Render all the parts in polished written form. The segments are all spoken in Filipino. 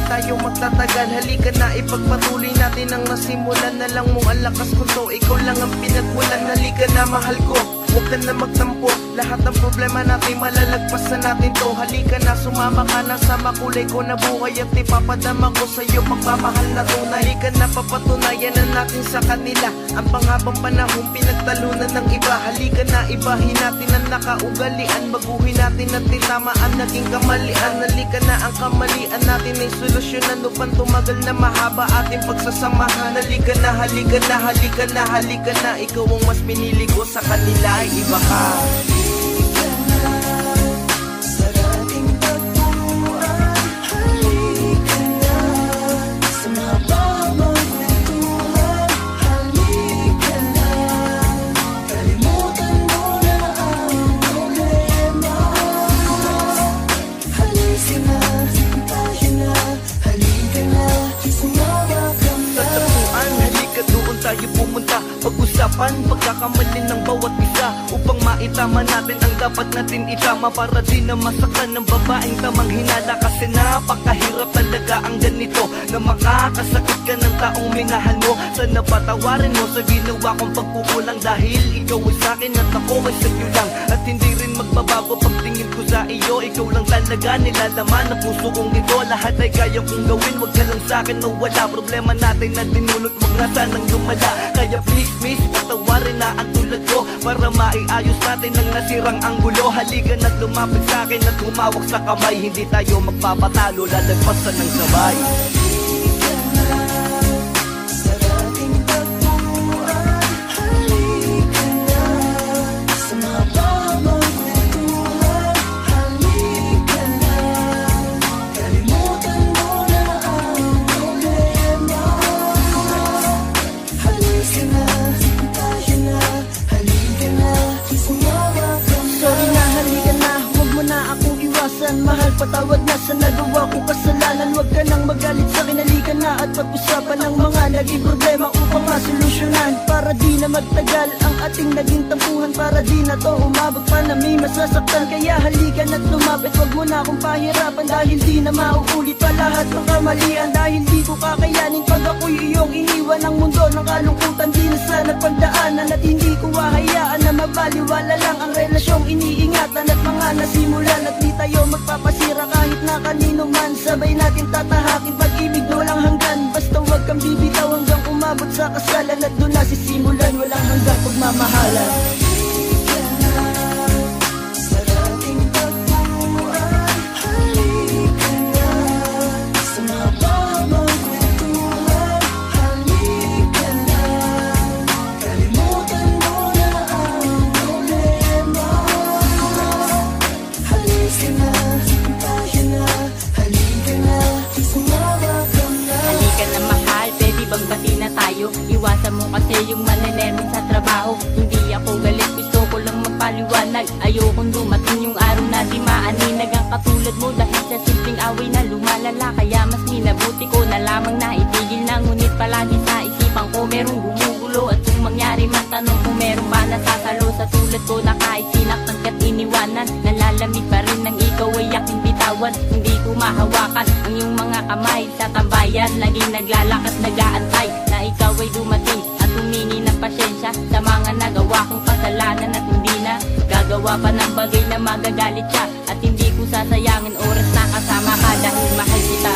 tayo magtatagal. Halika na, ipagpatuloy natin ang nasimulan. Na lang mong ang lakas ko to, ikaw lang ang pinagmulan. Halika na, mahal ko, huwag ka na magtampo. Lahat ng problema natin malalagpasan natin to. Halika na, sumama ka na sa makulay ko na buhay. At ipapadama ko sa'yo pagmamahal na tunay. Halika na, papatunayan na natin sa kanila ang panghabang panahon pinagtalunan ng iba. Halika na, ibahin natin ang nakaugalian. Baguhin natin at titamaan naging kamalian. Halika na, ang kamalian natin ay solusyonan upang tumagal na mahaba ating pagsasamahan. Halika na, halika na, halika na, halika na. Ikaw ang mas pinili ko, sa kanila ay iba ka. Tayo pumunta, pag-usapan pagkakamali ng bawat isa upang maitama natin ang dapat natin itama. Para di na masaktan ng babaeng tamang hinala. Kasi napakahirap talaga ang ganito, na makakasakit ka ng taong minahal mo. Sana patawarin mo sa ginawa kong pagkukulang. Dahil ikaw ay sa'kin at ako ay sa'yo lang. At hindi rin magbabago pagtingin ko sa iyo. Ikaw lang talaga nilalaman ng puso kong ito. Lahat ay kaya kong gawin, wag ka lang sa'kin mawala. Problema natin na dinulot, wag na sanang lumala. Kaya please miss, patawarin na ang tulad ko, para maiayos natin ang nasirang anggulo. Halika na't lumapit sa'kin at humawak sa kamay. Hindi tayo magpapatalo, lalagpasan ng sabay. Mahal, patawad na sa nagawa kong kasalanan. Huwag ka nang magalit sa akin, halika na at pag-usapan ang mga naging problema upang masolusyonan. Para di na magtagal ang ating naging tampuhan. Para di na to umabot pa na may masasaktan. Kaya halika na't lumapit, huwag mo na akong pahirapan. Dahil di na mauulit pa lahat ng kamalian. Dahil di ko kakayanin pag ako'y iyong iniwan. Ang mundo ng kalungkutan di na sana pagdaanan. At hindi ko hahayaan na mabaliwala lang ang relasyong iniingatan. At mga nasimulan at di tayo magpapasira kahit na kanino man. Sabay natin tatahakin pag-ibig na walang hanggan. Basta huwag kang bibitaw hanggang umabot sa kasalan. At doon na sisimulan walang hanggang pagmamahalan. Iwasan mo kasi yung manenermin sa trabaho. Hindi ako galit, gusto ko lang magpaliwanag. Ayokong dumating yung araw na di maaninag ang katulad mo. Dahil sa simpleng away na lumalala, kaya mas minabuti ko na lamang na itigil na. Ngunit palagi sa isipan ko merong gumugulo. At kung mangyari man tanong kung meron ba nasasalo sa tulad ko na kahit sinaktan ka't iniwanan. Nalalamig pa rin ng ikaw ay aking bitawan. Hindi ko mahawakan ang iyong mga kamay sa tambayan. Laging naglalakas nag-aantay na ikaw ay dumating at humingi ng pasyensya sa mga nagawa kong kasalanan. At hindi na gagawa pa ng bagay na magagalit siya. At hindi ko sasayangin oras na kasama ka dahil mahal kita.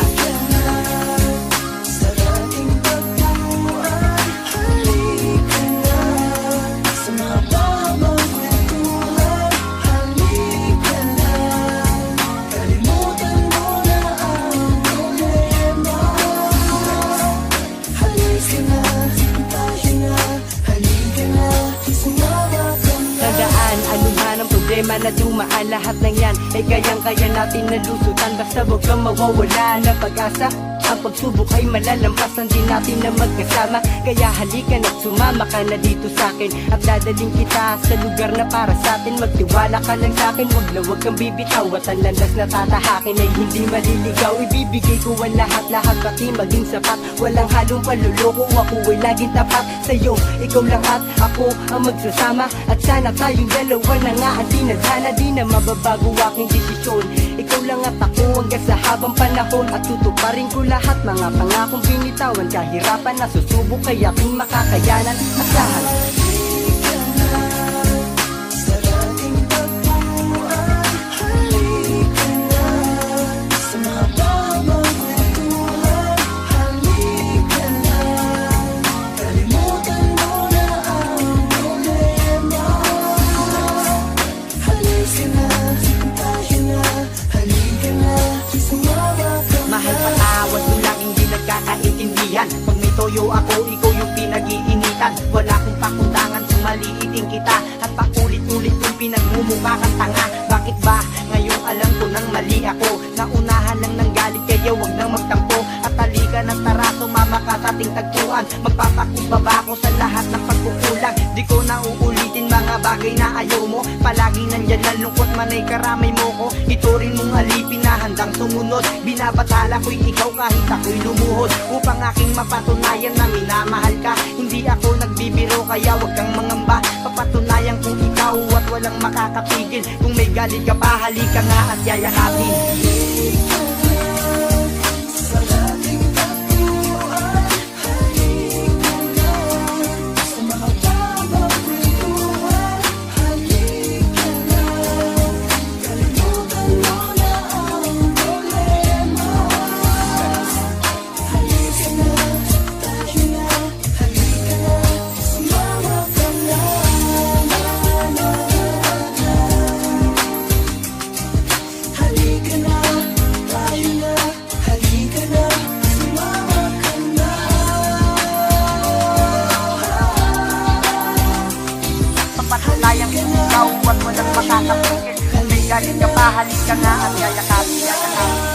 Na dumaan lahat ng yan ay kayang-kaya natin nalusutan. Basta huwag kang mawawala ng pag-asa. Ang pagsubok ay malalampasan din natin na magkasama. Kaya halika na't sumama ka na dito sa'kin at dadaling kita sa lugar na para sa'tin. Magtiwala ka lang sa'kin, wag kang bibitaw. At ang landas na tatahakin ay hindi maliligaw. Ibibigay ko ang lahat-lahat pati maging sapat. Walang halong paluloko, ako ay laging tapat sa'yo. Ikaw lang at ako ang magsasama. At sana tayong dalawa na nga ang tinadhana, di na mababago aking desisyon. Ikaw lang at ako hanggang sa habang panahon, at tutuparin ko lahat mga pangakong binitawan. Kahirapan na susubok kay aking makakayanan. Asahan Mahal patawad mo lang hindi nagkakaintindihan. Pag may toyo ako, ikaw yung pinag-iinitan. Wala kong pakundangan kung maliitin kita, at paulit-ulit kong pinagmumukha kang tanga. Bakit ba ngayong alam ko nang mali ako? Naunahan lang ng galit kaya wag nang magtampo. At halika ng tara, sumama ka sa ating tagpuan. Magpapakumbaba ko sa lahat ng pagkukulang. Di ko na uulitin mga bagay na ayaw mo. Palagi nandyan na lungkot man ay karamay mo ko. Ito rin mong alipin na handang sumunod. Binabatala ko'y ikaw kahit ako'y lumuhod, upang aking mapatunayan na minamahal ka. Hindi ako nagbibiro kaya wag kang mangamba. Papatunayan kung ikaw at walang makakapigil. Kung may galit ka pa, halika nga at yayakapin. Papatunayan kung ikaw at walang makakapigil. Kung may galit ka pa, halika nga at yayakapin.